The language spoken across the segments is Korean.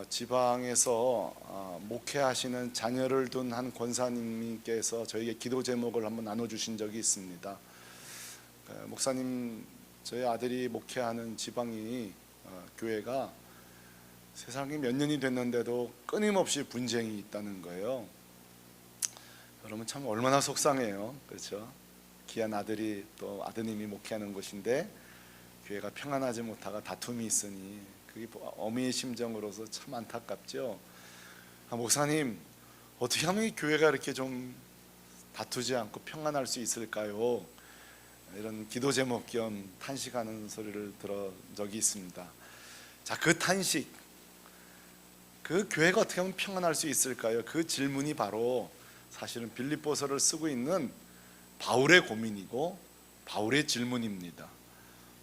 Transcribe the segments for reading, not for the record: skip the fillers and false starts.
지방에서 목회하시는 자녀를 둔 한 권사님께서 저에게 기도 제목을 한번 나눠주신 적이 있습니다. 목사님, 저희 아들이 목회하는 지방이 교회가 세상에 몇 년이 됐는데도 끊임없이 분쟁이 있다는 거예요. 여러분 참 얼마나 속상해요. 그렇죠? 귀한 아들이 또 아드님이 목회하는 곳인데 교회가 평안하지 못하고 다툼이 있으니 그게 어미의 심정으로서 참 안타깝죠. 목사님, 어떻게 하면 이 교회가 이렇게 좀 다투지 않고 평안할 수 있을까요? 이런 기도 제목 겸 탄식하는 소리를 들은 적이 있습니다. 자, 그 탄식, 그 교회가 어떻게 하면 평안할 수 있을까요? 그 질문이 바로 사실은 빌립보서를 쓰고 있는 바울의 고민이고 바울의 질문입니다.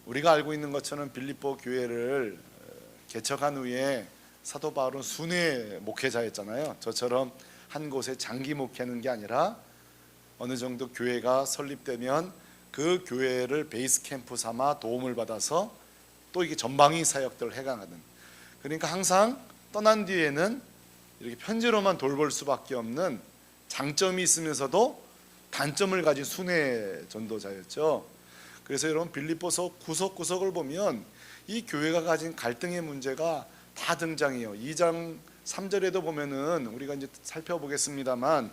우리가 알고 있는 것처럼 빌립보 교회를 개척한 후에 사도 바울은 순회 목회자였잖아요. 저처럼 한 곳에 장기 목회하는 게 아니라 어느 정도 교회가 설립되면 그 교회를 베이스 캠프 삼아 도움을 받아서 또 이게 전방위 사역들을 해가는, 그러니까 항상 떠난 뒤에는 이렇게 편지로만 돌볼 수밖에 없는 장점이 있으면서도 단점을 가진 순회 전도자였죠. 그래서 여러분 빌립보서 구석구석을 보면 이 교회가 가진 갈등의 문제가 다 등장해요. 2장 3절에도 보면은 우리가 이제 살펴보겠습니다만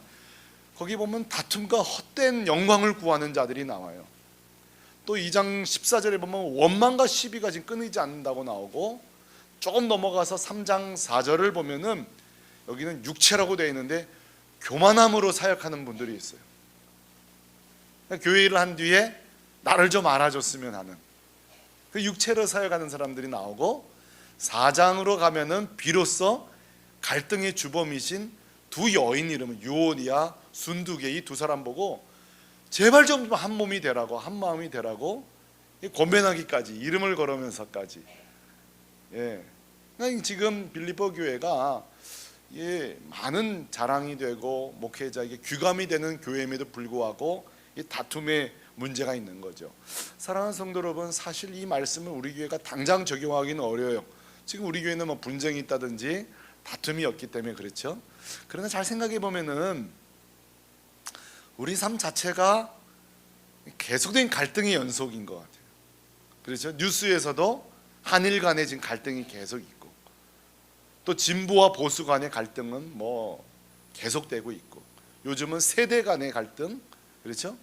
거기 보면 다툼과 헛된 영광을 구하는 자들이 나와요. 또 2장 14절에 보면 원망과 시비가 지금 끊이지 않는다고 나오고, 조금 넘어가서 3장 4절을 보면은 여기는 육체라고 되어 있는데 교만함으로 사역하는 분들이 있어요. 교회 일을 한 뒤에 나를 좀 알아줬으면 하는 그 육체로 사역하는 사람들이 나오고, 4장으로 가면은 비로소 갈등의 주범이신 두 여인 이름은 유오니아, 순두개, 이 두 사람 보고 제발 좀 한 몸이 되라고, 한 마음이 되라고 권면하기까지, 이름을 걸으면서까지. 그러니까 지금 빌립보 교회가 많은 자랑이 되고 목회자에게 귀감이 되는 교회임에도 불구하고 이 다툼의 문제가 있는 거죠. 사랑하는 성도 여러분, 사실 이 말씀을 우리 교회가 당장 적용하기는 어려워요. 지금 우리 교회는 뭐 분쟁이 있다든지 다툼이 없기 때문에 그렇죠. 그러나 잘 생각해 보면은 우리 삶 자체가 계속된 갈등의 연속인 것 같아요. 그렇죠. 뉴스에서도 한일 간의 지금 갈등이 계속 있고, 또 진보와 보수 간의 갈등은 뭐 계속되고 있고, 요즘은 세대 간의 갈등, 그렇죠.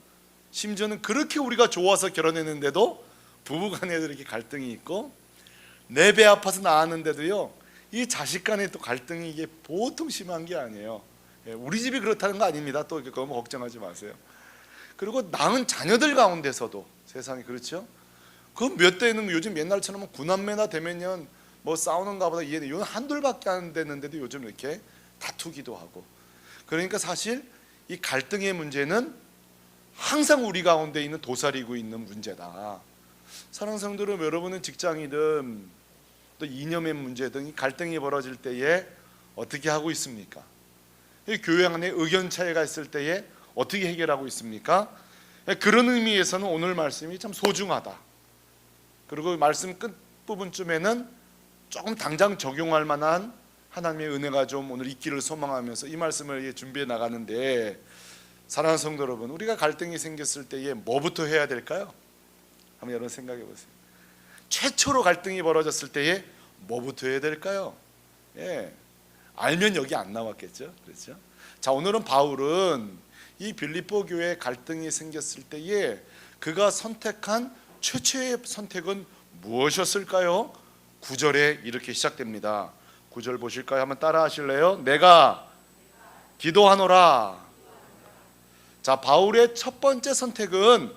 심지어는 그렇게 우리가 좋아서 결혼했는데도 부부간에도 이렇게 갈등이 있고, 내 배 아파서 낳았는데도요 이 자식 간에 또 갈등이 이게 보통 심한 게 아니에요. 우리 집이 그렇다는 거 아닙니다. 또 너무 걱정하지 마세요. 그리고 낳은 자녀들 가운데서도 세상이 그렇죠. 그 몇 대는 요즘 옛날처럼 구남매나 되면요 뭐 싸우는가 보다 이해는 이건 한둘밖에 안 됐는데도 요즘 이렇게 다투기도 하고. 그러니까 사실 이 갈등의 문제는 항상 우리 가운데 있는 도사리고 있는 문제다. 사랑하는 성도 여러분, 여러분은 직장이든 또 이념의 문제든 이 갈등이 벌어질 때에 어떻게 하고 있습니까? 이 교회 안에 의견 차이가 있을 때에 어떻게 해결하고 있습니까? 그런 의미에서는 오늘 말씀이 참 소중하다. 그리고 말씀 끝부분쯤에는 조금 당장 적용할 만한 하나님의 은혜가 좀 오늘 있기를 소망하면서 이 말씀을 준비해 나가는데, 사랑하는 성도 여러분, 우리가 갈등이 생겼을 때에 뭐부터 해야 될까요? 한번 여러분 생각해 보세요. 최초로 갈등이 벌어졌을 때에 뭐부터 해야 될까요? 알면 여기 안 나왔겠죠. 그렇죠? 자, 오늘은 바울은 이 빌립보 교회에 갈등이 생겼을 때에 그가 선택한 최초의 선택은 무엇이었을까요? 9절에 이렇게 시작됩니다. 9절 보실까요? 한번 따라 하실래요? 내가 기도하노라. 자, 바울의 첫 번째 선택은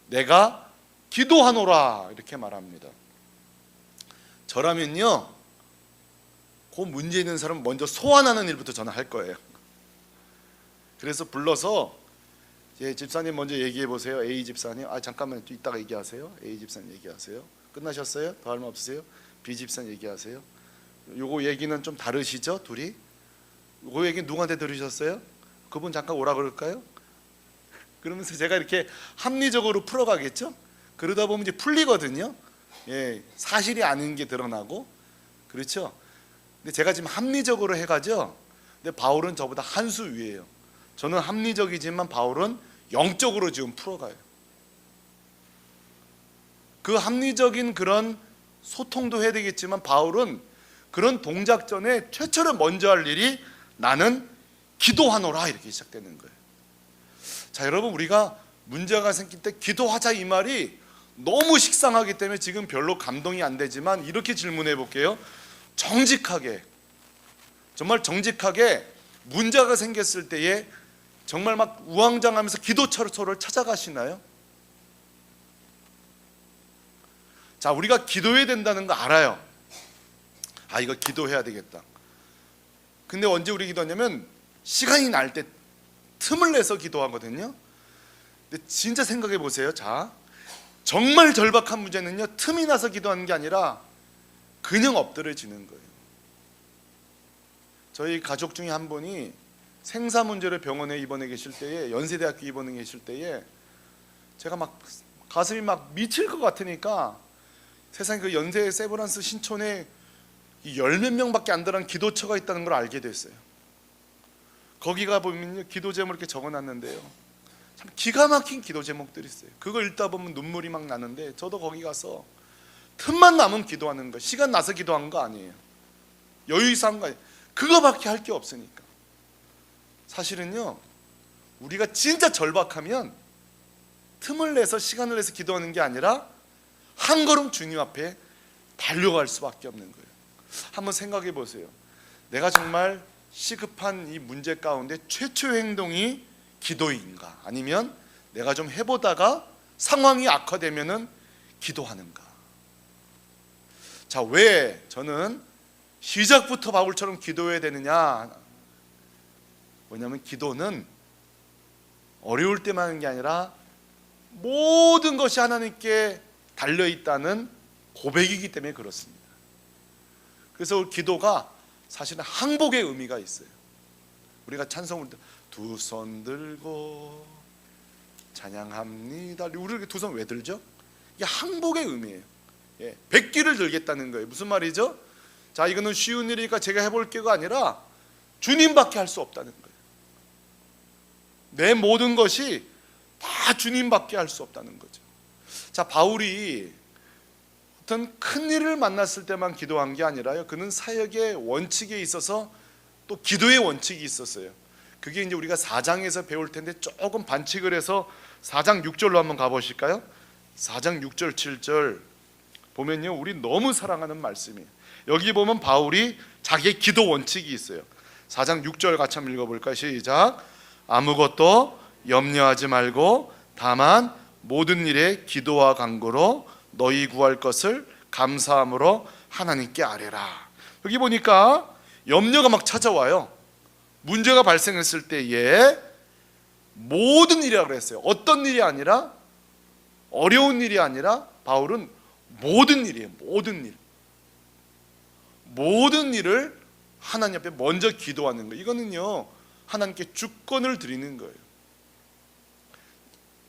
내가 기도하노라 이렇게 말합니다. 저라면요 그 문제 있는 사람 먼저 소환하는 일부터 저는 할 거예요. 그래서 불러서 집사님 먼저 얘기해 보세요. A 집사님, 잠깐만 이따가 얘기하세요. A 집사님 얘기하세요. 끝나셨어요? 더 할 말 없으세요? B 집사님 얘기하세요. 요거 얘기는 좀 다르시죠? 둘이? 요거 얘기 누구한테 들으셨어요? 그분 잠깐 오라 그럴까요? 그러면서 제가 이렇게 합리적으로 풀어가겠죠? 그러다 보면 이제 풀리거든요. 사실이 아닌 게 드러나고, 그렇죠? 근데 제가 지금 합리적으로 해가죠. 근데 바울은 저보다 한 수 위에요. 저는 합리적이지만 바울은 영적으로 지금 풀어가요. 그 합리적인 그런 소통도 해야 되겠지만 바울은 그런 동작 전에 최초로 먼저 할 일이 나는 기도하노라 이렇게 시작되는 거예요. 자, 여러분, 우리가 문제가 생길 때 기도하자 이 말이 너무 식상하기 때문에 지금 별로 감동이 안 되지만 이렇게 질문해 볼게요. 정직하게, 정말 정직하게 문제가 생겼을 때에 정말 막 우왕좌왕하면서 기도처를 찾아가시나요? 자, 우리가 기도해야 된다는 거 알아요. 아, 이거 기도해야 되겠다. 근데 언제 우리 기도하냐면 시간이 날 때 틈을 내서 기도하거든요. 근데 진짜 생각해 보세요. 자, 정말 절박한 문제는요, 틈이 나서 기도하는 게 아니라 그냥 엎드려지는 거예요. 저희 가족 중에 한 분이 생사 문제로 병원에 입원해 계실 때에, 연세대학교 입원해 계실 때에 제가 막 가슴이 막 미칠 것 같으니까 세상에 그 연세 세브란스 신촌에 열 몇 명밖에 안 들어간 기도처가 있다는 걸 알게 됐어요. 거기 가보면 기도 제목 이렇게 적어놨는데요, 참 기가 막힌 기도 제목들이 있어요. 그거 읽다 보면 눈물이 막 나는데 저도 거기 가서 틈만 남으면 기도하는 거, 시간 나서 기도한 거 아니에요. 여유 있어 한 거 아니에요. 그거밖에 할 게 없으니까. 사실은요, 우리가 진짜 절박하면 틈을 내서 시간을 내서 기도하는 게 아니라 한 걸음 주님 앞에 달려갈 수밖에 없는 거예요. 한번 생각해 보세요. 내가 정말 시급한 이 문제 가운데 최초의 행동이 기도인가, 아니면 내가 좀 해보다가 상황이 악화되면은 기도하는가. 자, 왜 저는 시작부터 바울처럼 기도해야 되느냐? 왜냐하면 기도는 어려울 때만 하는 게 아니라 모든 것이 하나님께 달려있다는 고백이기 때문에 그렇습니다. 그래서 기도가 사실은 항복의 의미가 있어요. 우리가 찬송을 두 손 들고 찬양합니다. 우리 두 손 왜 들죠? 이게 항복의 의미예요. 예, 백기를 들겠다는 거예요. 무슨 말이죠? 자, 이거는 쉬운 일이니까 제가 해볼 게가 아니라 주님밖에 할 수 없다는 거예요. 내 모든 것이 다 주님밖에 할 수 없다는 거죠. 자, 바울이 어떤 큰 일을 만났을 때만 기도한 게 아니라요, 그는 사역의 원칙에 있어서 또 기도의 원칙이 있었어요. 그게 이제 우리가 4장에서 배울 텐데 조금 반칙을 해서 4장 6절로 한번 가보실까요? 4장 6절 7절 보면요, 우리 너무 사랑하는 말씀이에요. 여기 보면 바울이 자기의 기도 원칙이 있어요. 4장 6절 같이 한번 읽어볼까요? 시작. 아무것도 염려하지 말고 다만 모든 일에 기도와 간구로 너희 구할 것을 감사함으로 하나님께 아뢰라. 여기 보니까 염려가 막 찾아와요. 문제가 발생했을 때에 모든 일이라고 그랬어요. 어떤 일이 아니라, 어려운 일이 아니라 바울은 모든 일이에요. 모든 일, 모든 일을 하나님 앞에 먼저 기도하는 거예요. 이거는요, 하나님께 주권을 드리는 거예요.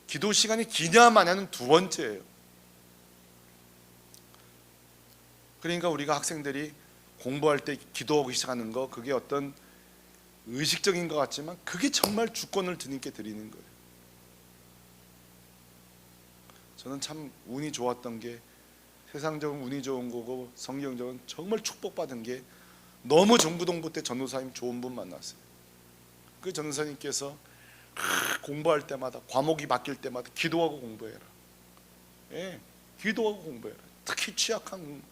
기도 시간이 기냐 마냐는 두 번째예요. 그러니까 우리가 학생들이 공부할 때 기도하기 시작하는 거, 그게 어떤 의식적인 것 같지만 그게 정말 주권을 주님께 드리는 거예요. 저는 참 운이 좋았던 게, 세상적인 운이 좋은 거고 성경적인 정말 축복받은 게, 너무 전구동부 때 전도사님 좋은 분 만났어요. 그 전도사님께서 공부할 때마다, 과목이 바뀔 때마다 기도하고 공부해라. 예, 기도하고 공부해라. 특히 취약한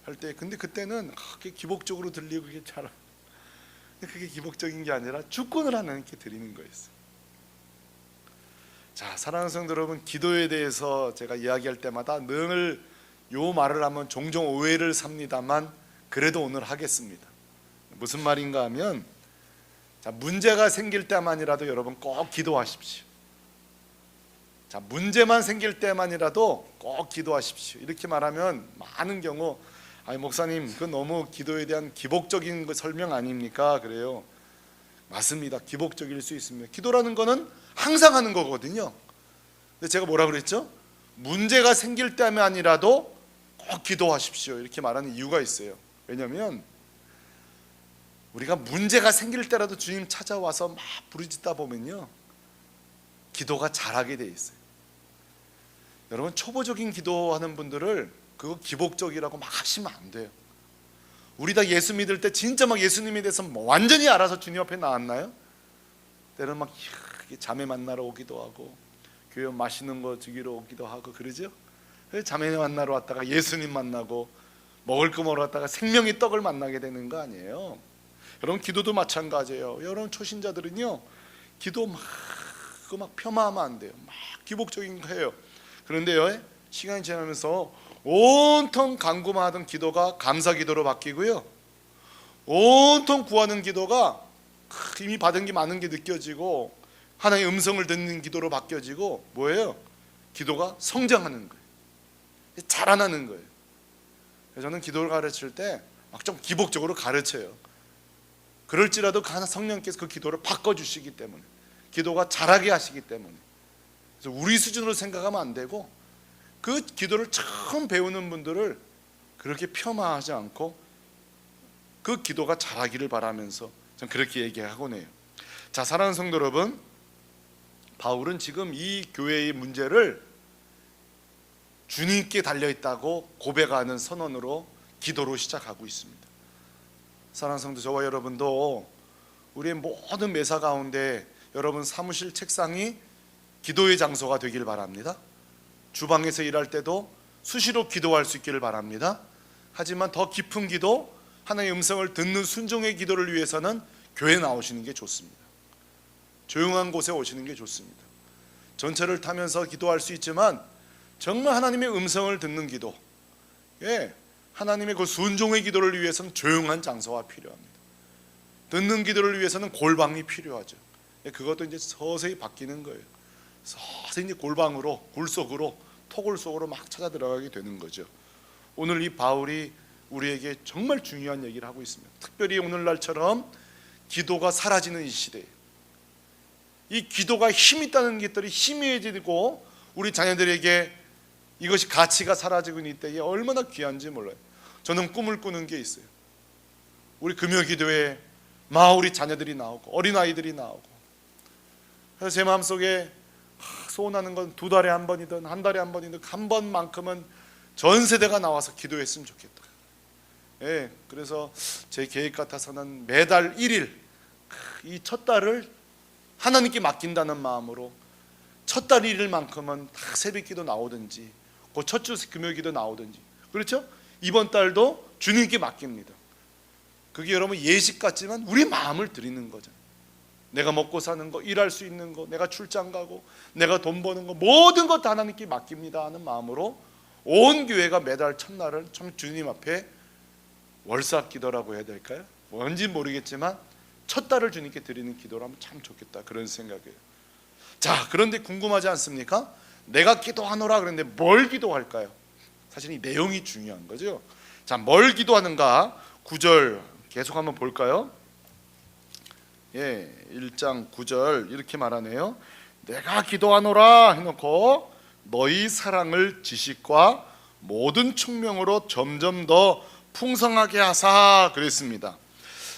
할 때. 근데 그때는 그게 기복적으로 들리고 그게 잘, 그게 기복적인 게 아니라 주권을 하나님께 드리는 거였어요. 자, 사랑하는 성도 여러분, 기도에 대해서 제가 이야기할 때마다 늘 요 말을 하면 종종 오해를 삽니다만 그래도 오늘 하겠습니다. 무슨 말인가 하면, 자, 문제가 생길 때만이라도 여러분 꼭 기도하십시오. 자, 문제만 생길 때만이라도 꼭 기도하십시오. 이렇게 말하면 많은 경우, 아니 목사님, 그건 너무 기도에 대한 기복적인 설명 아닙니까? 그래요. 맞습니다. 기복적일 수 있습니다. 기도라는 거는 항상 하는 거거든요. 근데 제가 뭐라 그랬죠? 문제가 생길 때만이라도 꼭 기도하십시오. 이렇게 말하는 이유가 있어요. 왜냐하면 우리가 문제가 생길 때라도 주님 찾아와서 막 부르짖다 보면요, 기도가 잘하게 돼 있어요. 여러분, 초보적인 기도하는 분들을 그거 기복적이라고 막 하시면 안 돼요. 우리 다 예수 믿을 때 진짜 막 예수님에 대해서 뭐 완전히 알아서 주님 앞에 나왔나요? 때로는 막 자매 만나러 오기도 하고 교회 맛있는 거 주기로 오기도 하고 그러죠. 자매 만나러 왔다가 예수님 만나고 먹을 거 먹으러 왔다가 생명의 떡을 만나게 되는 거 아니에요? 여러분, 기도도 마찬가지예요. 여러분, 초신자들은요, 기도 막 폄하하면 안 돼요. 막 기복적인 거 해요. 그런데요, 시간이 지나면서 온통 간구만 하던 기도가 감사 기도로 바뀌고요, 온통 구하는 기도가 이미 받은 게 많은 게 느껴지고 하나님의 음성을 듣는 기도로 바뀌어지고, 뭐예요? 기도가 성장하는 거예요. 자라나는 거예요. 그래서 저는 기도를 가르칠 때 막 좀 기복적으로 가르쳐요. 그럴지라도 성령께서 그 기도를 바꿔주시기 때문에, 기도가 자라게 하시기 때문에. 그래서 우리 수준으로 생각하면 안 되고, 그 기도를 처음 배우는 분들을 그렇게 폄하하지 않고 그 기도가 자라기를 바라면서 전 그렇게 얘기하곤 해요. 자, 사랑하는 성도 여러분, 바울은 지금 이 교회의 문제를 주님께 달려있다고 고백하는 선언으로 기도로 시작하고 있습니다. 사랑하는 성도, 저와 여러분도 우리의 모든 매사 가운데 여러분 사무실 책상이 기도의 장소가 되길 바랍니다. 주방에서 일할 때도 수시로 기도할 수 있기를 바랍니다. 하지만 더 깊은 기도, 하나님의 음성을 듣는 순종의 기도를 위해서는 교회에 나오시는 게 좋습니다. 조용한 곳에 오시는 게 좋습니다. 전철을 타면서 기도할 수 있지만 정말 하나님의 음성을 듣는 기도, 하나님의 그 순종의 기도를 위해서는 조용한 장소가 필요합니다. 듣는 기도를 위해서는 골방이 필요하죠. 그것도 이제 서서히 바뀌는 거예요. 서서히 이제 골방으로, 굴속으로, 토굴 속으로 막 찾아 들어가게 되는 거죠. 오늘 이 바울이 우리에게 정말 중요한 얘기를 하고 있습니다. 특별히 오늘날처럼 기도가 사라지는 이 시대에 이 기도가 힘 있다는 것들이 희미해지고 우리 자녀들에게 이것이 가치가 사라지고 있는 때에 얼마나 귀한지 몰라요. 저는 꿈을 꾸는 게 있어요. 우리 금요기도에 우리 자녀들이 나오고 어린아이들이 나오고, 그래서 제 마음속에 소원하는 건 2달에 한 번이든 1달에 한 번이든 한 번만큼은 전 세대가 나와서 기도했으면 좋겠다. 그래서 제 계획 같아서는 매달 1일 이 첫 달을 하나님께 맡긴다는 마음으로 첫 달 1일만큼은 다 새벽기도 나오든지 그 첫 주 금요기도 나오든지, 그렇죠? 이번 달도 주님께 맡깁니다. 그게 여러분 예식 같지만 우리 마음을 드리는 거죠. 내가 먹고 사는 거, 일할 수 있는 거, 내가 출장 가고 내가 돈 버는 거, 모든 것 다 하나님께 맡깁니다 하는 마음으로 온 교회가 매달 첫날을 참 주님 앞에 월삭 기도라고 해야 될까요? 뭔지 모르겠지만 첫 달을 주님께 드리는 기도라면 참 좋겠다, 그런 생각이에요. 자, 그런데 궁금하지 않습니까? 내가 기도하노라 그랬는데 뭘 기도할까요? 사실 이 내용이 중요한 거죠. 자, 뭘 기도하는가? 9절 계속 한번 볼까요? 1장 9절 이렇게 말하네요. 내가 기도하노라 해놓고 너희 사랑을 지식과 모든 총명으로 점점 더 풍성하게 하사 그랬습니다.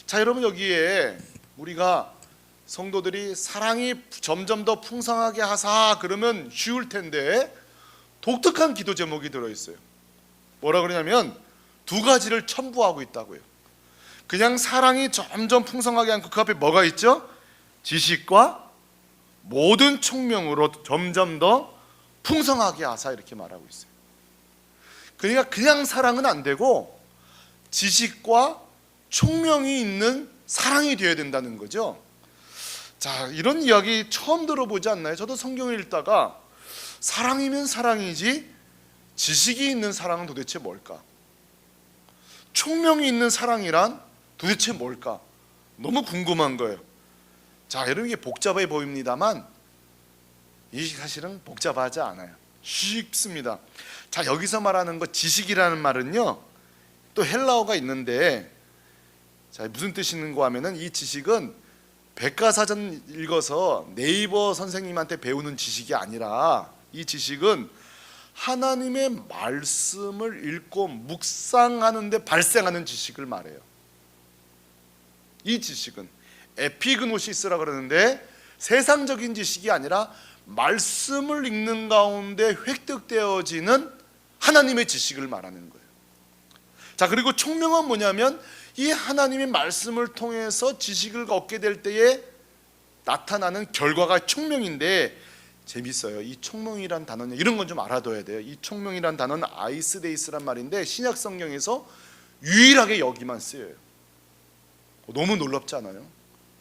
자, 여러분, 여기에 우리가 성도들이 사랑이 점점 더 풍성하게 하사 그러면 쉬울 텐데 독특한 기도 제목이 들어있어요. 뭐라 그러냐면 2가지를 첨부하고 있다고요. 그냥 사랑이 점점 풍성하게 않고 그 앞에 뭐가 있죠? 지식과 모든 총명으로 점점 더 풍성하게 하사, 이렇게 말하고 있어요. 그러니까 그냥 사랑은 안 되고 지식과 총명이 있는 사랑이 되어야 된다는 거죠. 자, 이런 이야기 처음 들어보지 않나요? 저도 성경을 읽다가 사랑이면 사랑이지 지식이 있는 사랑은 도대체 뭘까? 총명이 있는 사랑이란 도대체 뭘까? 너무 궁금한 거예요. 자, 여러분, 이게 복잡해 보입니다만 이 사실은 복잡하지 않아요. 쉽습니다. 자, 여기서 말하는 거 지식이라는 말은요, 또 헬라어가 있는데, 자, 무슨 뜻이 있는 거 하면은 이 지식은 백과사전 읽어서 네이버 선생님한테 배우는 지식이 아니라 이 지식은 하나님의 말씀을 읽고 묵상하는 데 발생하는 지식을 말해요. 이 지식은 에피그노시스라 그러는데 세상적인 지식이 아니라 말씀을 읽는 가운데 획득되어지는 하나님의 지식을 말하는 거예요. 자, 그리고 총명은 뭐냐면 이 하나님의 말씀을 통해서 지식을 얻게 될 때에 나타나는 결과가 총명인데, 재밌어요. 이 총명이란 단어는 이런 건 좀 알아둬야 돼요. 이 총명이란 단어는 아이스데이스란 말인데 신약 성경에서 유일하게 여기만 쓰여요. 너무 놀랍지 않아요?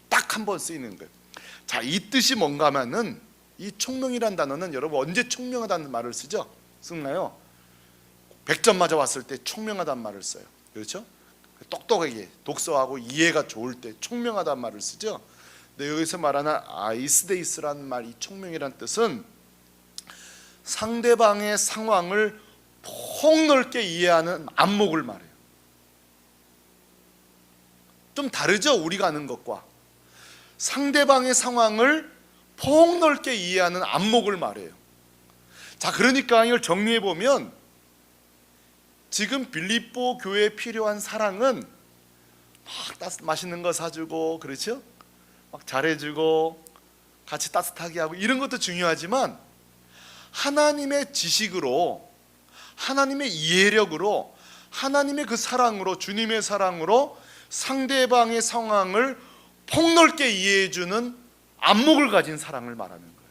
딱 한 번 쓰이는 거예요. 자, 이 뜻이 뭔가 하면은 이 총명이란 단어는 여러분 언제 총명하다는 말을 쓰죠? 쓰나요? 100점 맞아 왔을 때 총명하다는 말을 써요. 그렇죠? 똑똑하게 독서하고 이해가 좋을 때 총명하다는 말을 쓰죠. 근데 여기서 말하는 아이스데이스라는 말, 이 총명이란 뜻은 상대방의 상황을 폭넓게 이해하는 안목을 말해요. 좀 다르죠? 우리가 아는 것과. 상대방의 상황을 폭넓게 이해하는 안목을 말해요. 자, 그러니까 이걸 정리해 보면 지금 빌립보 교회에 필요한 사랑은 막 맛있는 거 사주고, 그렇죠? 막 잘해주고 같이 따뜻하게 하고 이런 것도 중요하지만 하나님의 지식으로, 하나님의 이해력으로, 하나님의 그 사랑으로, 주님의 사랑으로 상대방의 상황을 폭넓게 이해해주는 안목을 가진 사랑을 말하는 거예요.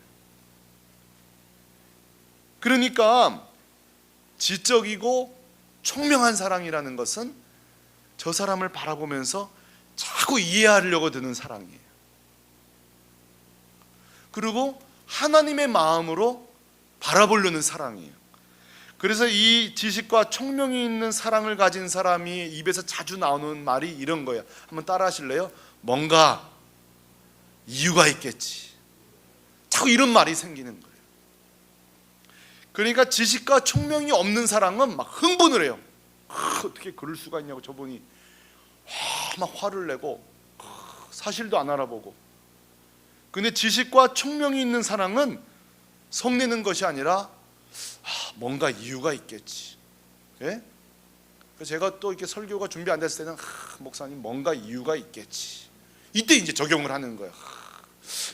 그러니까 지적이고 총명한 사랑이라는 것은 저 사람을 바라보면서 자꾸 이해하려고 드는 사랑이에요. 그리고 하나님의 마음으로 바라보려는 사랑이에요. 그래서 이 지식과 총명이 있는 사랑을 가진 사람이 입에서 자주 나오는 말이 이런 거예요. 한번 따라 하실래요? 뭔가 이유가 있겠지. 자꾸 이런 말이 생기는 거예요. 그러니까 지식과 총명이 없는 사람은 막 흥분을 해요. 어떻게 그럴 수가 있냐고 저분이 막 화를 내고 사실도 안 알아보고. 근데 지식과 총명이 있는 사람은 성내는 것이 아니라 뭔가 이유가 있겠지. 예? 제가 또 이렇게 설교가 준비 안 됐을 때는 목사님 뭔가 이유가 있겠지. 이때 이제 적용을 하는 거예요.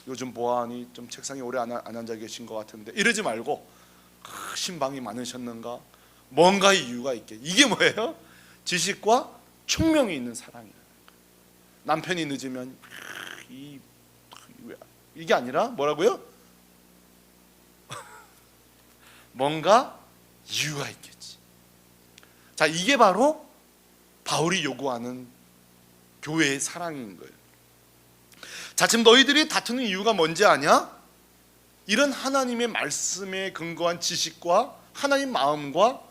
요즘 보아하니 좀 책상에 오래 안 앉아 계신 것 같은데 이러지 말고 신방이 많으셨는가? 뭔가 이유가 있겠지. 이게 뭐예요? 지식과 총명이 있는 사랑이에요. 남편이 늦으면 이게 아니라 뭐라고요? 뭔가 이유가 있겠지. 자, 이게 바로 바울이 요구하는 교회의 사랑인 거예요. 자, 지금 너희들이 다투는 이유가 뭔지 아냐? 이런 하나님의 말씀에 근거한 지식과 하나님 마음과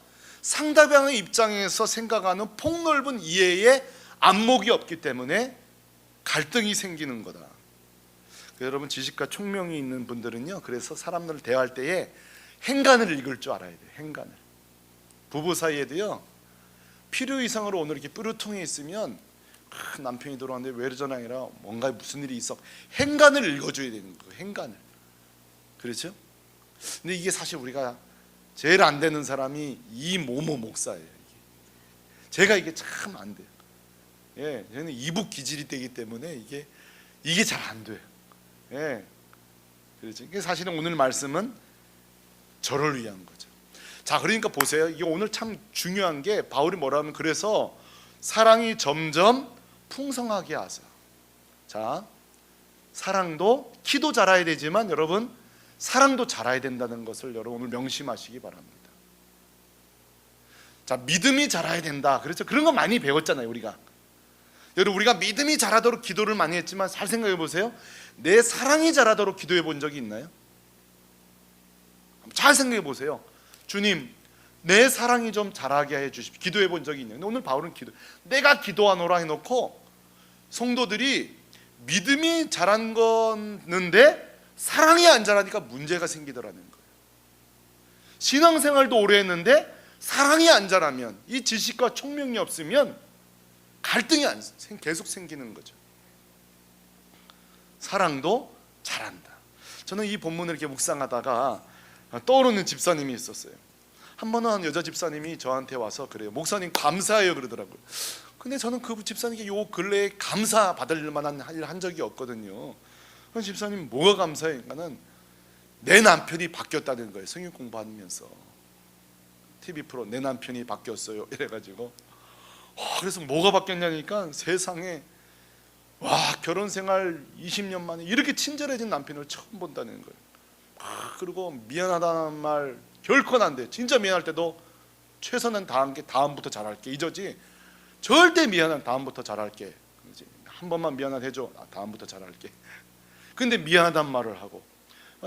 상대방의 입장에서 생각하는 폭넓은 이해의 안목이 없기 때문에 갈등이 생기는 거다. 여러분, 지식과 총명이 있는 분들은요, 그래서 사람들을 대할 때에 행간을 읽을 줄 알아야 돼요. 행간을. 부부 사이에도요, 필요 이상으로 오늘 이렇게 뾰루통에 있으면 남편이 들어왔는데 왜 이러잖아 아니라 뭔가 무슨 일이 있어. 행간을 읽어줘야 되는 거예요. 행간을. 그렇죠? 근데 이게 사실 우리가 제일 안 되는 사람이 이 모모 목사예요. 제가 이게 참 안 돼요. 예, 저는 이북 기질이 되기 때문에 이게 잘 안 돼요. 예, 그렇죠. 이게 사실은 오늘 말씀은 저를 위한 거죠. 자, 그러니까 보세요. 이게 오늘 참 중요한 게 바울이 뭐라 하면 그래서 사랑이 점점 풍성하게 하자. 자, 사랑도 키도 자라야 되지만 여러분 사랑도 자라야 된다는 것을 여러분 오늘 명심하시기 바랍니다. 자, 믿음이 자라야 된다. 그렇죠? 그런 거 많이 배웠잖아요, 우리가. 여러분, 우리가 믿음이 자라도록 기도를 많이 했지만 잘 생각해 보세요. 내 사랑이 자라도록 기도해 본 적이 있나요? 잘 생각해 보세요. 주님, 내 사랑이 좀 자라게 해 주십시오. 기도해 본 적이 있나요? 오늘 바울은 내가 기도하노라 해놓고 성도들이 믿음이 자란 건데 사랑이 안 자라니까 문제가 생기더라는 거예요. 신앙생활도 오래 했는데 사랑이 안 자라면, 이 지식과 총명이 없으면 갈등이 계속 생기는 거죠. 사랑도 자란다. 저는 이 본문을 이렇게 묵상하다가 떠오르는 집사님이 있었어요. 한 번은 여자 집사님이 저한테 와서 그래요. 목사님 감사해요 그러더라고요. 근데 저는 그 집사님께 요 근래에 감사 받을 만한 일 한 적이 없거든요. 그 집사님 뭐가 감사해니까는 내 남편이 바뀌었다는 거예요. 성경 공부하면서 TV 프로 내 남편이 바뀌었어요 이래가지고 그래서 뭐가 바뀌었냐니까 세상에 와 결혼 생활 20년 만에 이렇게 친절해진 남편을 처음 본다는 거예요. 그리고 미안하다는 말 결코 안 돼. 진짜 미안할 때도 최선은 다한 게 다음부터 잘할게 이저지 절대 미안한 다음부터 잘할게. 한 번만 미안하다 해줘. 다음부터 잘할게. 근데 미안하단 말을 하고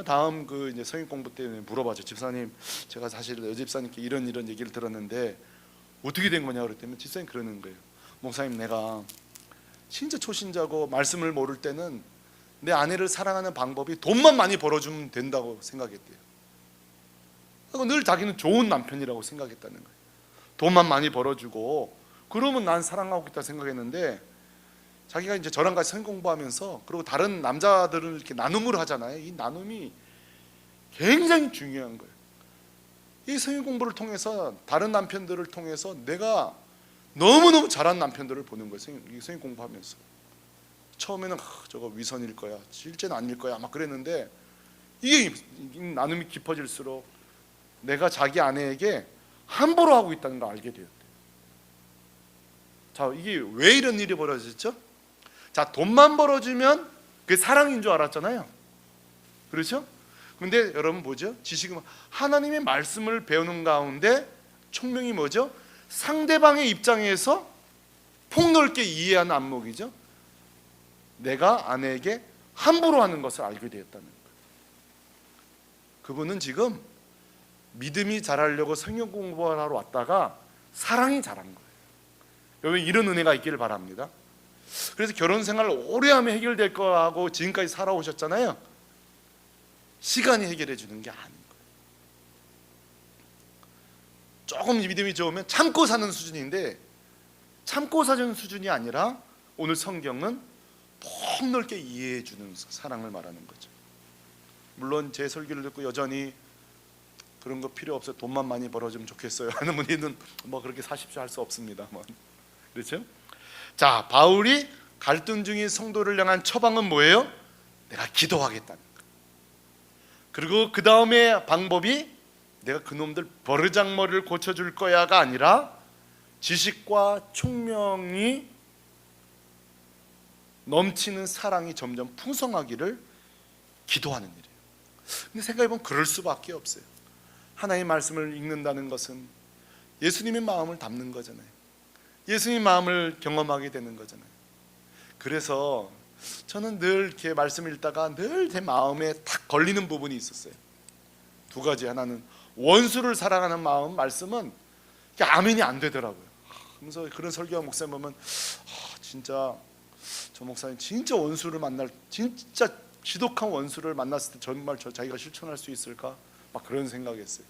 다음 그 이제 성인 공부 때 물어봤죠. 집사님, 제가 사실 여집사님께 이런 얘기를 들었는데 어떻게 된 거냐 그랬더니 집사님 그러는 거예요. 목사님, 내가 진짜 초신자고 말씀을 모를 때는 내 아내를 사랑하는 방법이 돈만 많이 벌어주면 된다고 생각했대요. 그리고 늘 자기는 좋은 남편이라고 생각했다는 거예요. 돈만 많이 벌어주고 그러면 난 사랑하고 있다 생각했는데 자기가 이제 저랑 같이 성경 공부하면서 그리고 다른 남자들을 이렇게 나눔을 하잖아요. 이 나눔이 굉장히 중요한 거예요. 이 성경 공부를 통해서 다른 남편들을 통해서 내가 너무너무 잘한 남편들을 보는 거예요. 성경 공부하면서 처음에는 저거 위선일 거야, 실제는 아닐 거야 막 그랬는데 이게 나눔이 깊어질수록 내가 자기 아내에게 함부로 하고 있다는 걸 알게 되었대요. 자, 이게 왜 이런 일이 벌어졌죠? 자, 돈만 벌어주면 그게 사랑인 줄 알았잖아요. 그렇죠? 근데 여러분 뭐죠? 지식은 하나님의 말씀을 배우는 가운데 총명이 뭐죠? 상대방의 입장에서 폭넓게 이해하는 안목이죠. 내가 아내에게 함부로 하는 것을 알게 되었다는 거예요. 그분은 지금 믿음이 자라려고 성경 공부를 하러 왔다가 사랑이 자란 거예요. 여러분 이런 은혜가 있기를 바랍니다. 그래서 결혼 생활을 오래 하면 해결될 거라고 지금까지 살아오셨잖아요. 시간이 해결해 주는 게 아닌 거예요. 조금 믿음이 좋으면 참고 사는 수준인데 참고 사는 수준이 아니라 오늘 성경은 폭넓게 이해해 주는 사랑을 말하는 거죠. 물론 제 설교를 듣고 여전히 그런 거 필요 없어요, 돈만 많이 벌어주면 좋겠어요 하는 분들은 뭐 그렇게 사십시오 할 수 없습니다. 그렇죠? 자, 바울이 갈등 중인 성도를 향한 처방은 뭐예요? 내가 기도하겠다는 거예요. 그리고 그 다음에 방법이 내가 그놈들 버르장머리를 고쳐줄 거야가 아니라 지식과 총명이 넘치는 사랑이 점점 풍성하기를 기도하는 일이에요. 근데 생각해보면 그럴 수밖에 없어요. 하나님의 말씀을 읽는다는 것은 예수님의 마음을 담는 거잖아요. 예수님의 마음을 경험하게 되는 거잖아요. 그래서 저는 늘 이렇게 말씀을 읽다가 늘 제 마음에 탁 걸리는 부분이 있었어요. 두 가지. 하나는 원수를 사랑하는 마음 말씀은 아멘이 안 되더라고요. 그래서 그런 설교한 목사님 보면 진짜 저 목사님 진짜 원수를 만날 진짜 지독한 원수를 만났을 때 정말 자기가 실천할 수 있을까? 막 그런 생각했어요.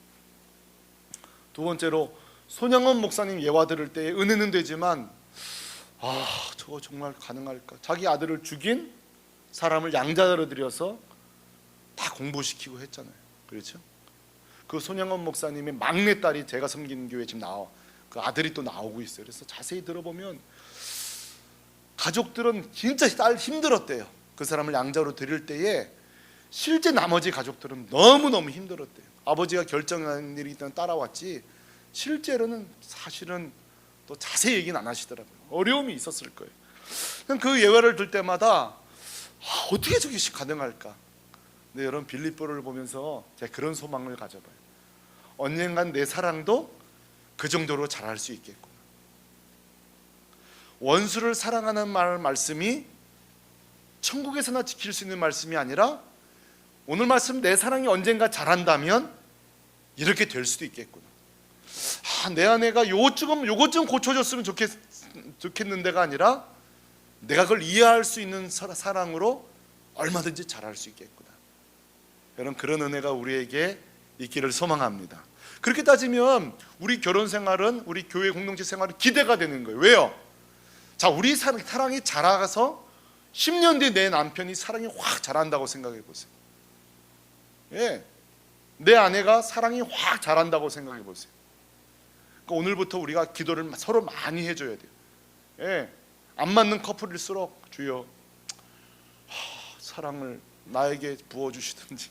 두 번째로 손양원 목사님 예화 들을 때 은혜는 되지만 저거 정말 가능할까? 자기 아들을 죽인 사람을 양자로 들여서 다 공부시키고 했잖아요. 그렇죠? 그 손양원 목사님의 막내딸이 제가 섬기는 교회에 지금 나와. 그 아들이 또 나오고 있어요. 그래서 자세히 들어보면 가족들은 진짜 딸 힘들었대요. 그 사람을 양자로 드릴 때에 실제 나머지 가족들은 너무너무 힘들었대요. 아버지가 결정하는 일이 일단 따라왔지 실제로는 사실은 또 자세히 얘기는 안 하시더라고요. 어려움이 있었을 거예요. 그 예화를 들 때마다 어떻게 저게 가능할까? 근데 여러분 빌립보를 보면서 제가 그런 소망을 가져봐요. 언젠간 내 사랑도 그 정도로 잘할 수 있겠구나. 원수를 사랑하는 말씀이 천국에서나 지킬 수 있는 말씀이 아니라 오늘 말씀 내 사랑이 언젠가 잘한다면 이렇게 될 수도 있겠구나. 내 아내가 요것 좀 고쳐줬으면 좋겠는데가 아니라 내가 그걸 이해할 수 있는 사랑으로 얼마든지 잘할 수 있겠구나. 여러분 그런 은혜가 우리에게 있기를 소망합니다. 그렇게 따지면 우리 결혼 생활은 우리 교회 공동체 생활은 기대가 되는 거예요. 왜요? 자, 우리 사랑이 자라서 10년 뒤에 내 남편이 사랑이 확 자란다고 생각해 보세요. 예, 내 아내가 사랑이 확 자란다고 생각해 보세요. 그러니까 오늘부터 우리가 기도를 서로 많이 해줘야 돼요. 안 맞는 커플일수록 주여 사랑을 나에게 부어주시든지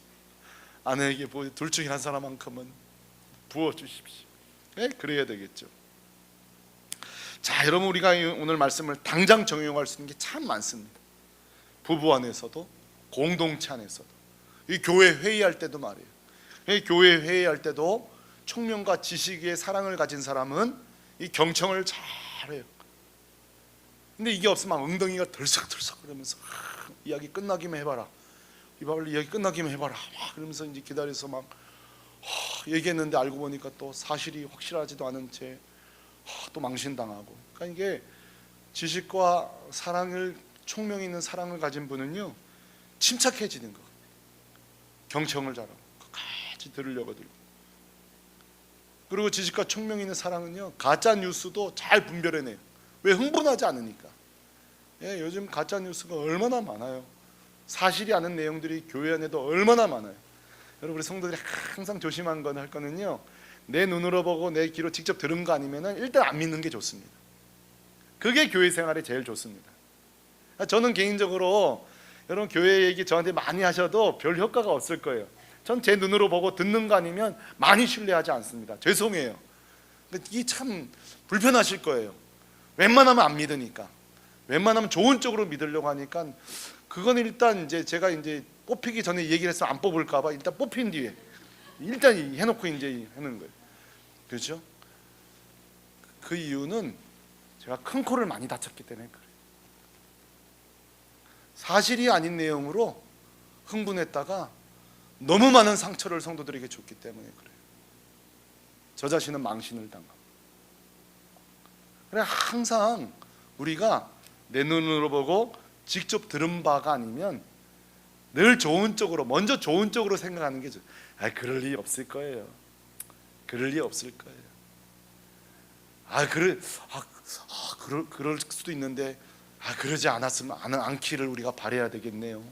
아내에게 둘 중에 한 사람만큼은 부어주십시오. 그래야 되겠죠. 자, 여러분, 우리가 오늘 말씀을 당장 적용할 수 있는 게 참 많습니다. 부부 안에서도 공동체 안에서도 이 교회 회의할 때도 말이에요. 교회 회의할 때도 총명과 지식의 사랑을 가진 사람은 이 경청을 잘해요. 근데 이게 없으면 막 엉덩이가 덜썩덜썩 그러면서 이야기 끝나기만 해봐라, 빨리 이야기 끝나기만 해봐라 막 그러면서 이제 기다려서 막 얘기했는데 알고 보니까 또 사실이 확실하지도 않은 채 또 망신당하고. 그러니까 이게 지식과 사랑을, 총명 있는 사랑을 가진 분은요 침착해지는 거, 경청을 잘하고 끝까지 들으려고 들고. 그리고 지식과 총명 있는 사랑은요 가짜 뉴스도 잘 분별해내요. 왜? 흥분하지 않으니까. 요즘 가짜 뉴스가 얼마나 많아요. 사실이 아닌 내용들이 교회 안에도 얼마나 많아요. 여러분, 우리 성도들이 항상 조심한 건 할 거는요, 내 눈으로 보고 내 귀로 직접 들은 거 아니면은 일단 안 믿는 게 좋습니다. 그게 교회 생활에 제일 좋습니다. 저는 개인적으로 여러분 교회 얘기 저한테 많이 하셔도 별 효과가 없을 거예요. 전 제 눈으로 보고 듣는 거 아니면 많이 신뢰하지 않습니다. 죄송해요. 근데 이게 참 불편하실 거예요. 웬만하면 안 믿으니까, 웬만하면 좋은 쪽으로 믿으려고 하니까 그건 일단 이제 제가 이제 뽑히기 전에 얘기를 해서 안 뽑을까 봐 일단 뽑힌 뒤에 일단 해놓고 이제 하는 거예요. 그렇죠? 그 이유는 제가 큰 코를 많이 다쳤기 때문에 그래요. 사실이 아닌 내용으로 흥분했다가 너무 많은 상처를 성도들에게 줬기 때문에 그래요. 저 자신은 망신을 당하고. 그래, 항상 우리가 내 눈으로 보고 직접 들은 바가 아니면 늘 좋은 쪽으로, 먼저 좋은 쪽으로 생각하는 게 좋아요. 그럴 리 없을 거예요. 그럴 리 없을 거예요. 그럴 수도 있는데 그러지 않았으면 않기를 우리가 바라야 되겠네요.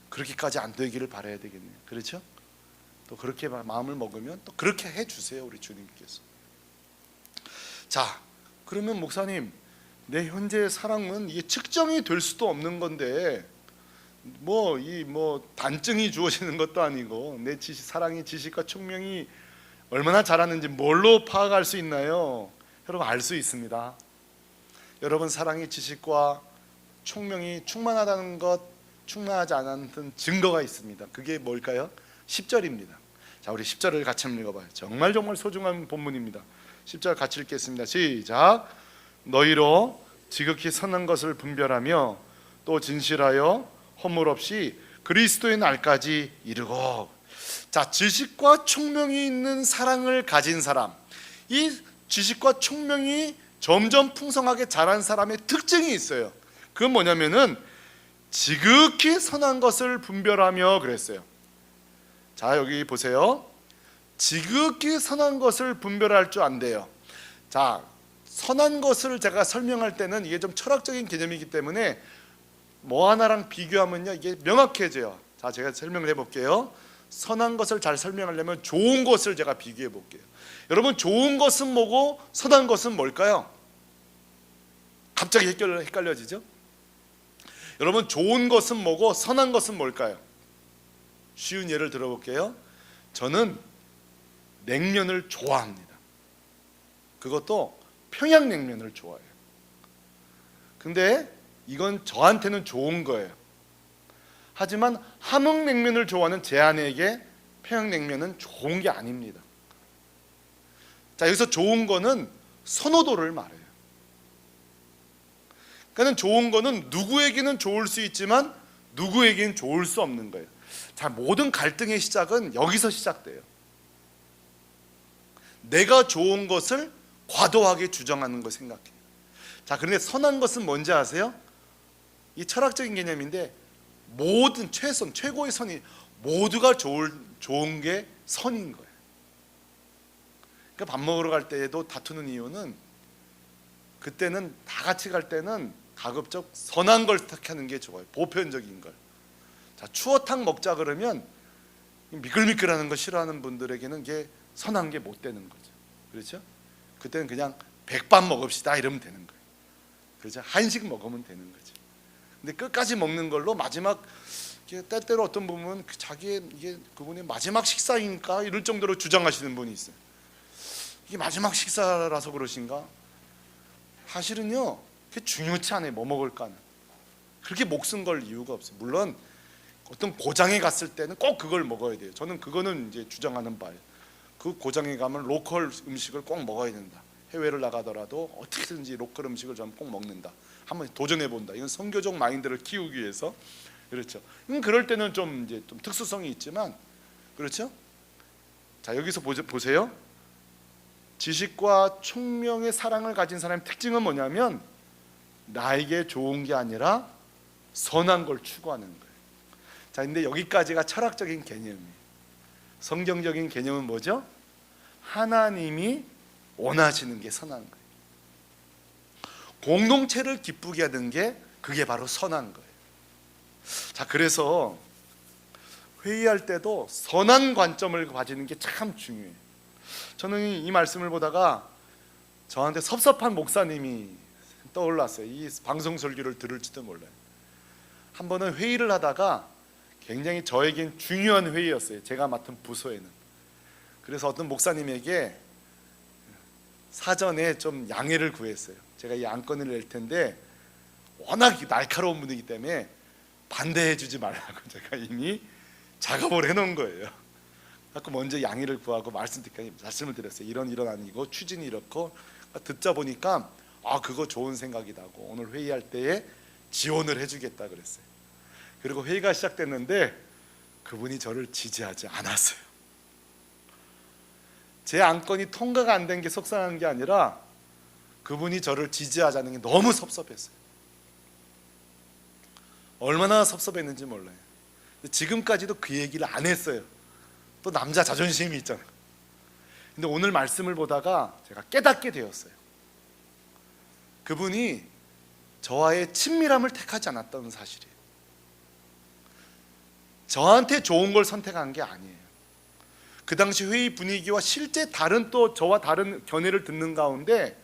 그렇게까지 안 되기를 바라야 되겠네요. 그렇죠? 또 그렇게 마음을 먹으면 또 그렇게 해주세요, 우리 주님께서. 자, 그러면 목사님, 내 현재의 사랑은 이게 측정이 될 수도 없는 건데 뭐 단증이 주어지는 것도 아니고 내 사랑의 지식과 총명이 얼마나 잘하는지 뭘로 파악할 수 있나요? 여러분, 알 수 있습니다. 여러분, 사랑의 지식과 총명이 충만하다는 것, 충만하지 않은 증거가 있습니다. 그게 뭘까요? 10절입니다. 자, 우리 10절을 같이 한번 읽어봐요. 정말 소중한 본문입니다. 10절 같이 읽겠습니다. 시작. 너희로 지극히 선한 것을 분별하며 또 진실하여 허물 없이 그리스도의 날까지 이르고. 자, 지식과 총명이 있는 사랑을 가진 사람, 이 지식과 총명이 점점 풍성하게 자란 사람의 특징이 있어요. 그건 뭐냐면은 지극히 선한 것을 분별하며 그랬어요. 자, 여기 보세요. 지극히 선한 것을 분별할 줄 안돼요. 자, 선한 것을 제가 설명할 때는 이게 좀 철학적인 개념이기 때문에 뭐 하나랑 비교하면요 이게 명확해져요. 자, 제가 설명을 해볼게요. 선한 것을 잘 설명하려면 좋은 것을 제가 비교해 볼게요. 여러분, 좋은 것은 뭐고 선한 것은 뭘까요? 갑자기 헷갈려지죠? 여러분, 좋은 것은 뭐고 선한 것은 뭘까요? 쉬운 예를 들어볼게요. 저는 냉면을 좋아합니다. 그것도 평양냉면을 좋아해요. 근데 이건 저한테는 좋은 거예요. 하지만 함흥냉면을 좋아하는 제 아내에게 평양냉면은 좋은 게 아닙니다. 자, 여기서 좋은 거는 선호도를 말해요. 그러니까 좋은 거는 누구에게는 좋을 수 있지만 누구에게는 좋을 수 없는 거예요. 자, 모든 갈등의 시작은 여기서 시작돼요. 내가 좋은 것을 과도하게 주장하는 거 생각해요. 자, 그런데 선한 것은 뭔지 아세요? 이 철학적인 개념인데 모든 최고의 선이 모두가 좋은 게 선인 거예요. 그러니까 밥 먹으러 갈 때에도 다투는 이유는 그때는 다 같이 갈 때는 가급적 선한 걸 택하는 게 좋아요. 보편적인 걸. 자, 추어탕 먹자 그러면 미끌미끌하는 거 싫어하는 분들에게는 이게 선한 게 못 되는 거죠. 그렇죠? 그때는 그냥 백반 먹읍시다 이러면 되는 거예요. 그죠? 한식 먹으면 되는 거죠. 근데 끝까지 먹는 걸로 마지막, 때때로 어떤 분은 자기의 이게 그분의 마지막 식사인가 이럴 정도로 주장하시는 분이 있어요. 이게 마지막 식사라서 그러신가? 사실은요, 그게 중요치 않아요. 뭐 먹을까는. 그렇게 목숨 걸 이유가 없어요. 물론 어떤 고장에 갔을 때는 꼭 그걸 먹어야 돼요. 저는 그거는 이제 주장하는 바예요. 그 고장에 가면 로컬 음식을 꼭 먹어야 된다. 해외를 나가더라도 어떻게든지 로컬 음식을 저는 꼭 먹는다. 한번 도전해 본다. 이건 선교적 마인드를 키우기 위해서. 그렇죠. 그럴 때는 좀 이제 좀 특수성이 있지만, 그렇죠? 자, 여기서 보세요. 지식과 총명의 사랑을 가진 사람의 특징은 뭐냐면 나에게 좋은 게 아니라 선한 걸 추구하는 거예요. 자, 근데 여기까지가 철학적인 개념이에요. 성경적인 개념은 뭐죠? 하나님이 원하시는 게 선한 거예요. 공동체를 기쁘게 하는 게 그게 바로 선한 거예요. 자, 그래서 회의할 때도 선한 관점을 가지는 게 참 중요해요. 저는 이 말씀을 보다가 저한테 섭섭한 목사님이 떠올랐어요. 이 방송 설교를 들을지도 몰라요. 한 번은 회의를 하다가 굉장히 저에겐 중요한 회의였어요. 제가 맡은 부서에는. 그래서 어떤 목사님에게 사전에 좀 양해를 구했어요. 제가 이 안건을 낼 텐데 워낙 날카로운 분이기 때문에 반대해 주지 말라고 제가 이미 작업을 해놓은 거예요. 그래서 먼저 양해를 구하고 말씀을 드렸어요. 이런 아니고 추진이 이렇고. 듣자 보니까 그거 좋은 생각이다고 오늘 회의할 때에 지원을 해주겠다 그랬어요. 그리고 회의가 시작됐는데 그분이 저를 지지하지 않았어요. 제 안건이 통과가 안 된 게 속상한 게 아니라 그분이 저를 지지하자는 게 너무 섭섭했어요. 얼마나 섭섭했는지 몰라요. 지금까지도 그 얘기를 안 했어요. 또 남자 자존심이 있잖아요. 근데 오늘 말씀을 보다가 제가 깨닫게 되었어요. 그분이 저와의 친밀함을 택하지 않았다는 사실이에요. 저한테 좋은 걸 선택한 게 아니에요. 그 당시 회의 분위기와 실제 또 저와 다른 견해를 듣는 가운데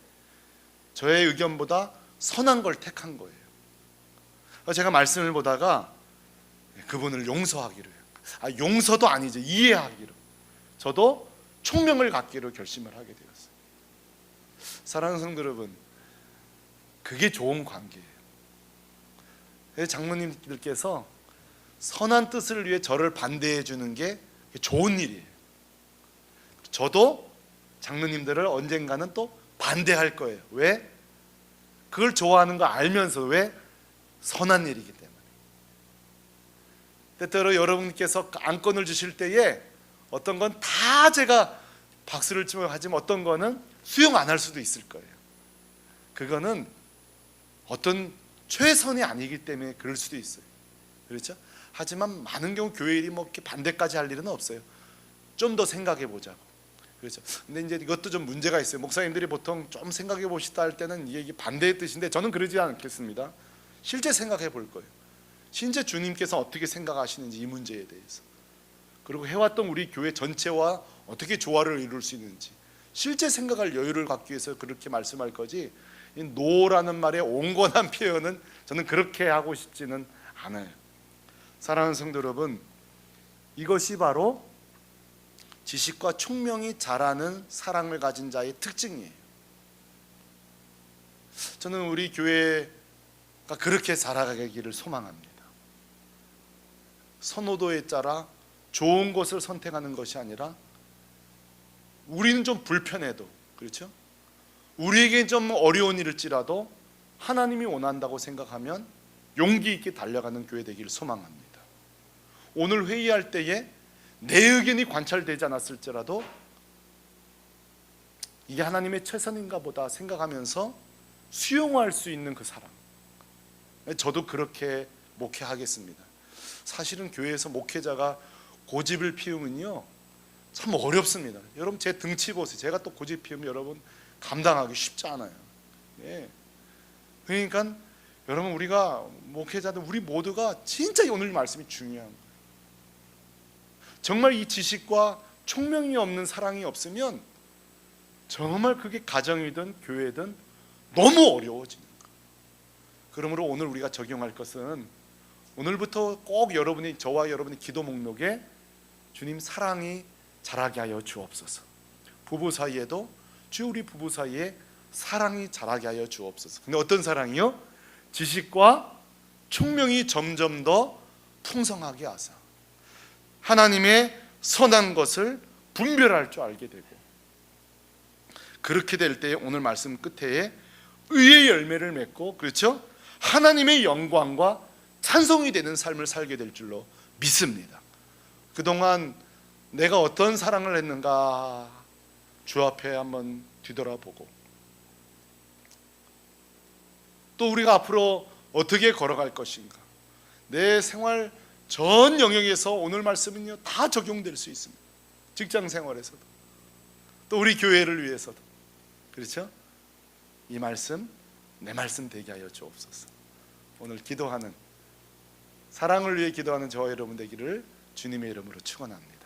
저의 의견보다 선한 걸 택한 거예요. 제가 말씀을 보다가 그분을 용서하기로 해요. 용서도 아니죠. 이해하기로. 저도 총명을 갖기로 결심을 하게 되었어요. 사랑하는 성도 여러분, 그게 좋은 관계예요. 장로님들께서 선한 뜻을 위해 저를 반대해 주는 게 좋은 일이에요. 저도 장로님들을 언젠가는 또 반대할 거예요. 왜? 그걸 좋아하는 거 알면서. 왜? 선한 일이기 때문에. 때때로 여러분께서 안건을 주실 때에 어떤 건 다 제가 박수를 치며 하지만 어떤 거는 수용 안 할 수도 있을 거예요. 그거는 어떤 최선이 아니기 때문에 그럴 수도 있어요. 그렇죠? 하지만 많은 경우 교회 일이 이렇게 반대까지 할 일은 없어요. 좀 더 생각해 보자고. 그렇죠? 근데 이제 이것도 좀 문제가 있어요. 목사님들이 보통 좀 생각해 보시다 할 때는 이게 반대의 뜻인데 저는 그러지 않겠습니다. 실제 생각해 볼 거예요. 실제 주님께서 어떻게 생각하시는지 이 문제에 대해서, 그리고 해왔던 우리 교회 전체와 어떻게 조화를 이룰 수 있는지 실제 생각할 여유를 갖기 위해서 그렇게 말씀할 거지, 이 노라는 말의 온건한 표현은 저는 그렇게 하고 싶지는 않아요. 사랑하는 성도 여러분, 이것이 바로 지식과 총명이 자라는 사랑을 가진 자의 특징이에요. 저는 우리 교회가 그렇게 자라가기를 소망합니다. 선호도에 따라 좋은 것을 선택하는 것이 아니라 우리는 좀 불편해도, 그렇죠? 우리에겐 좀 어려운 일일지라도 하나님이 원한다고 생각하면 용기 있게 달려가는 교회 되기를 소망합니다. 오늘 회의할 때에 내 의견이 관찰되지 않았을지라도 이게 하나님의 최선인가 보다 생각하면서 수용할 수 있는 그 사랑, 저도 그렇게 목회하겠습니다. 사실은 교회에서 목회자가 고집을 피우면요 참 어렵습니다. 여러분 제 등치 보세요. 제가 또 고집 피우면 여러분 감당하기 쉽지 않아요. 예. 그러니까 여러분, 우리가 목회자들 우리 모두가 진짜 오늘 말씀이 중요한 거예요. 정말 이 지식과 총명이 없는 사랑이 없으면 정말 그게 가정이든 교회든 너무 어려워지는 거예요. 그러므로 오늘 우리가 적용할 것은, 오늘부터 꼭 저와 여러분의 기도 목록에 주님 사랑이 자라게 하여 주옵소서. 부부 사이에도 주 우리 부부 사이에 사랑이 자라게 하여 주옵소서. 근데 어떤 사랑이요? 지식과 총명이 점점 더 풍성하게 하사 하나님의 선한 것을 분별할 줄 알게 되고, 그렇게 될 때 오늘 말씀 끝에 의의 열매를 맺고, 그렇죠? 하나님의 영광과 찬송이 되는 삶을 살게 될 줄로 믿습니다. 그동안 내가 어떤 사랑을 했는가 주 앞에 한번 뒤돌아보고, 또 우리가 앞으로 어떻게 걸어갈 것인가, 내 생활 전 영역에서 오늘 말씀은요 다 적용될 수 있습니다. 직장 생활에서도, 또 우리 교회를 위해서도, 그렇죠? 이 말씀 내 말씀 되게 하여 주옵소서. 오늘 기도하는, 사랑을 위해 기도하는 저와 여러분 되기를 주님의 이름으로 축원합니다.